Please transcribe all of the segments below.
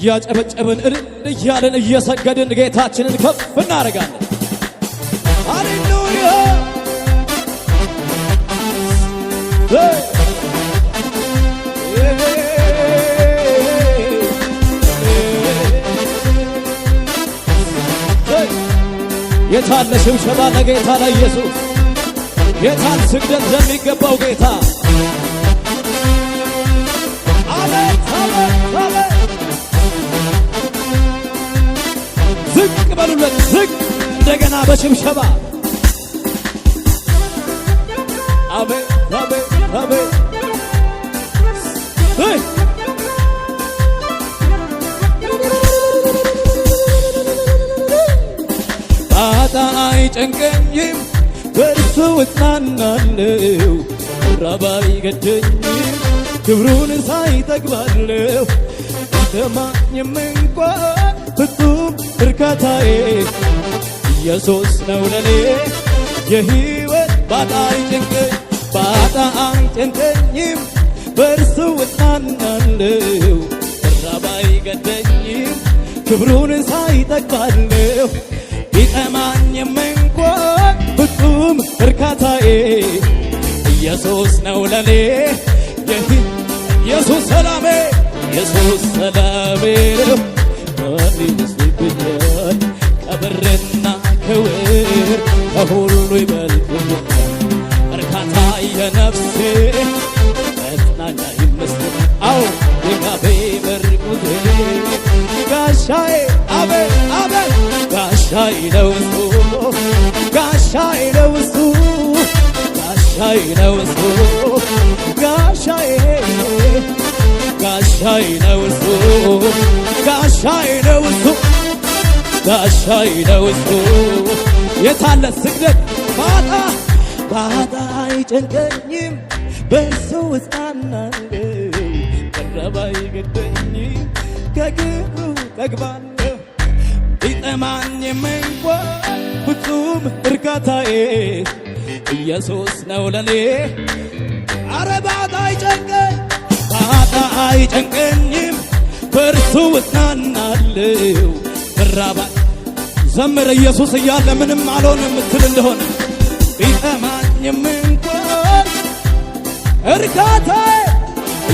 እያጨበጨብን እያልን እየሰገድን ጌታችንን ከፍ እናደርጋለን። ሃሌሉያ የታለ ሽብሸባ ለጌታ ለኢየሱስ? የታል ስግደት ለሚገባው ጌታ? አቤት አቤት አቤት! ዝቅ በሉለት፣ ዝቅ እንደገና በሽብሸባ አቤት አቤት አቤት! ባጣ አይጨንቀኝም በእርሱ እጽናናለሁ። ራብ አይገደኝም ክብሩን ሳይ እጠግባለሁ። አይሰማኝም እንኳን ፍጹም እርካታዬ ኢየሱስ ነው ለኔ የሕይወት ባጣ አይጨንቀኝም በእርሱ እጽናናለሁ። ራብ አይገደኝም ክብሩን ሳይ እጠግባለሁ። ቢጠማኝም እንኳን ፍጹም እርካታዬ ኢየሱስ ነው ለኔ ኢየሱስ ሰላሜ ኢየሱስ ሰላሜ ነው። ማን ይመስልብኛል ከብርና ከወርቅ ከሁሉ ይበልጥብኛል እርካታ የነፍሴ መጽናኛ ይመስል አዎ ድጋፌ ምርኩዜ ጋሻዬ አቤት አቤት ጋሻዬ ነው እሱ ጋሻዬ ነው እሱ ጋሻዬ ነው እሱ ጋሻዬ ጋሻዬ ነው እሱ ጋሻዬ ነው እሱ ጋሻዬ ነው እሱ። የታለ ስግደት? ባጣ አይጨንቀኝም በእሱ እጽናናለሁ። ቀረበ አይገደኝም ከግብሩ እጠግባለሁ። ቢጠማኝም እንኳን ፍጹም እርካታዬ ኢየሱስ ነው ለኔ። አረ ባጣ አይጨንቀኝም በእርሱ እጽናናለሁ። ብራባ ዘምር ኢየሱስ እያለ ምንም አልሆን የምትል እንደሆነ ቢጠማኝም እንኳን እርካታዬ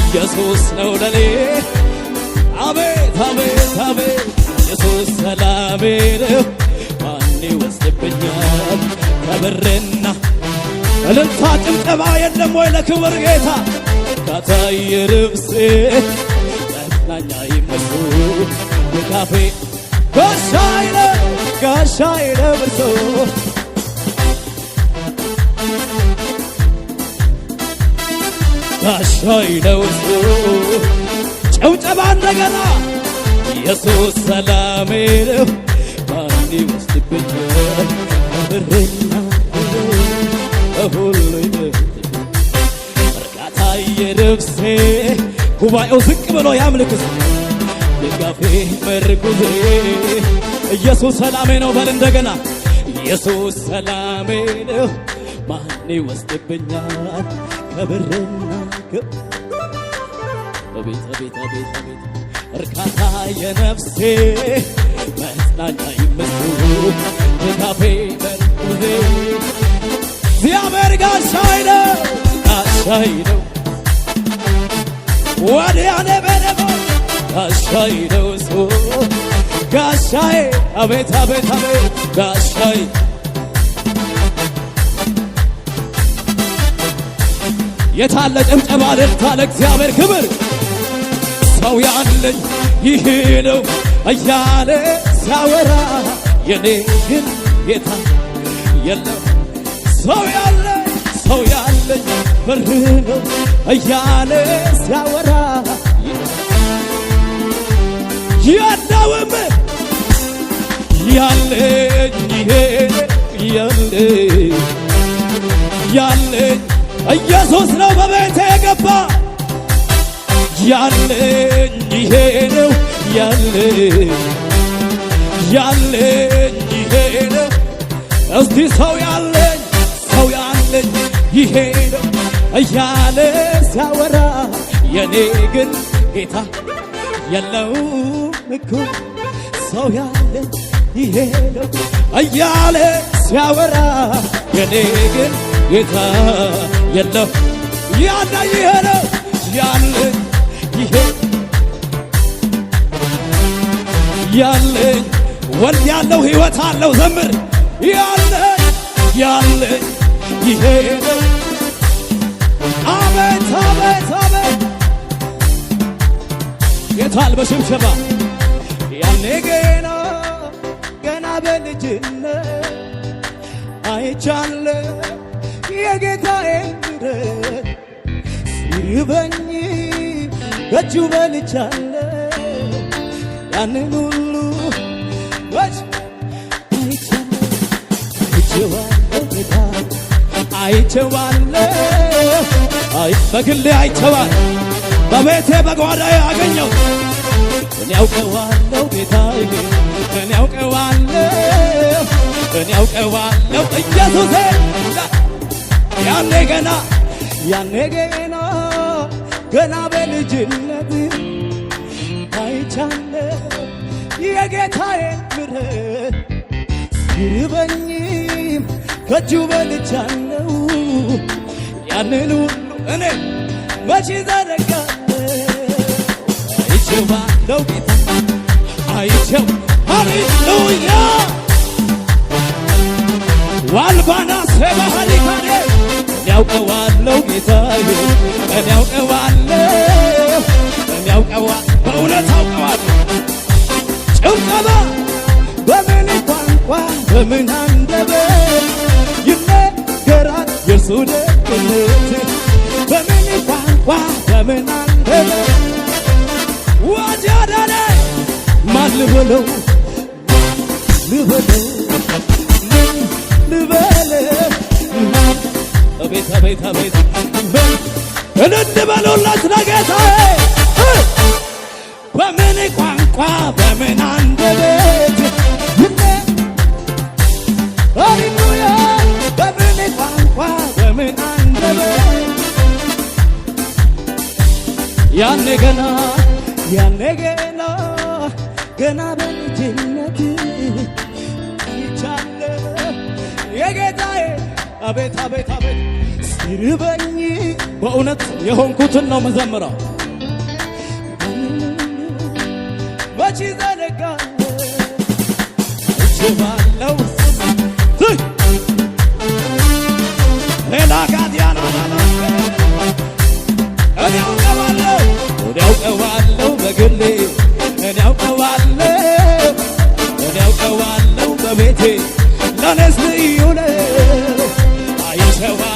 ኢየሱስ ነው ለኔ። አቤት አቤት አቤት ኢየሱስ ሰላሜ ነው። ማን ይወስድብኛል ከብርና እልልታ ጭብጨባ የለም ወይ ለክብር ጌታ? ካታየ ልብሴ መጽናኛ ይመስሉ የካፌ ጋሻዬ ነው እርሱ ጋሻዬ ነው እርሱ። ጭብጨባ እንደገና ኢየሱስ ሰላሜ ነው። ማን ይወስድብኛል ከብርና ከሁሉ ይበልጥብኛል እርካታዬ ልብሴ። ጉባኤው ዝቅ ብሎ ያምልክስ ድጋፌ ምርኩዜ ኢየሱስ ሰላሜ ነው በል እንደገና ኢየሱስ ሰላሜ ነው። ማን ይወስድብኛል ከብርና አቤት አቤት አቤት አቤት እርካታ የነፍሴ መጽናኛ ይመስሉ ድጋፌ ምርኩዜ እግዚአብሔር ጋሻዬ ነው ጋሻዬ ነው ወዲያኔ በደሞ ጋሻዬ ነው እሱ ጋሻዬ አቤት አቤት አቤት ጋሻዬ የታለ ጭብጨባ እልልታ ለእግዚአብሔር ክብር። ሰው ያለኝ ይሄ ነው እያለ ሲያወራ የኔ ግን ጌታ የለም። ሰው ያለኝ ብር ነው እያለ ሲያወራ የለውም ያለኝ ይሄ ያለኝ ኢየሱስ ነው በቤቴ የገባ ያለኝ ይሄ ነው ያለኝ ይሄ ነው። እስቲ ሰው ያለኝ ይሄ ነው እያለ ሲያወራ የኔ ግን ጌታ የለውም እኮ ሰው ያለኝ ይሄ ነው እያለ ሲያወራ የኔ ግን ጌታ የለም ያለ ይሄ ነው ያለኝ ይሄ ያለኝ ወልድ ያለው ሕይወት አለው ዘምር ያለኝ ይሄ ነው አቤት አቤት አቤት ጌታል በሽብሸባ ያኔ ገና በልጅነት አይቻለሁ የጌታዬን ምሕረት ሲርበኝ ከእጁ በልቻለሁ ያንን ሁሉ አይቼዋለሁ በግሌ አይቼዋለሁ በቤቴ በጓዳዬ አገኘው እኔ ያውቀዋለሁ ጌታዬ እኔ ያውቀዋለሁ ኢየሱሴ ያኔ ገና በልጅነት አይቻለሁ የጌታዬን ምሕረት ሲርበኝም ከእጁ በልቻለሁ ያንን ሁሉ እኔ መቼ ዘነጋለሁ አይቼዋለሁ ጌታ አይቼው ሃሌሉያ ዋልባና ሰባሃሊካኔ ያውቀዋለሁ ጌታዬ እኔ ያውቀዋለሁ በእውነት አውቀዋለሁ ጭብጨባ በምን ቋንቋ በምን አንደበት ይነገራል የእርሱ ደግነት በምን ቋንቋ በምን አንደበት ወጃዳለ ማን ልበለው አቤት አቤት አቤት እልል በሉለት ለጌታዬ በምን ቋንቋ በምን አንደበት ሃሌሉያ በምን ቋንቋ በምን አንደበት ያኔ ገና በልጅነት ይቻለሁ የጌታዬ አቤት አቤት አቤት ሲርበኝ በእውነት የሆንኩትን ነው መዘምረው መቼ ዘነጋለሁ እችባለሁ ሌላ ጋዲያና እኔ ያውቀዋለሁ በግሌ እኔ ያውቀዋለሁ በቤቴ ለኔስ ልዩ ነው አይቼዋለሁ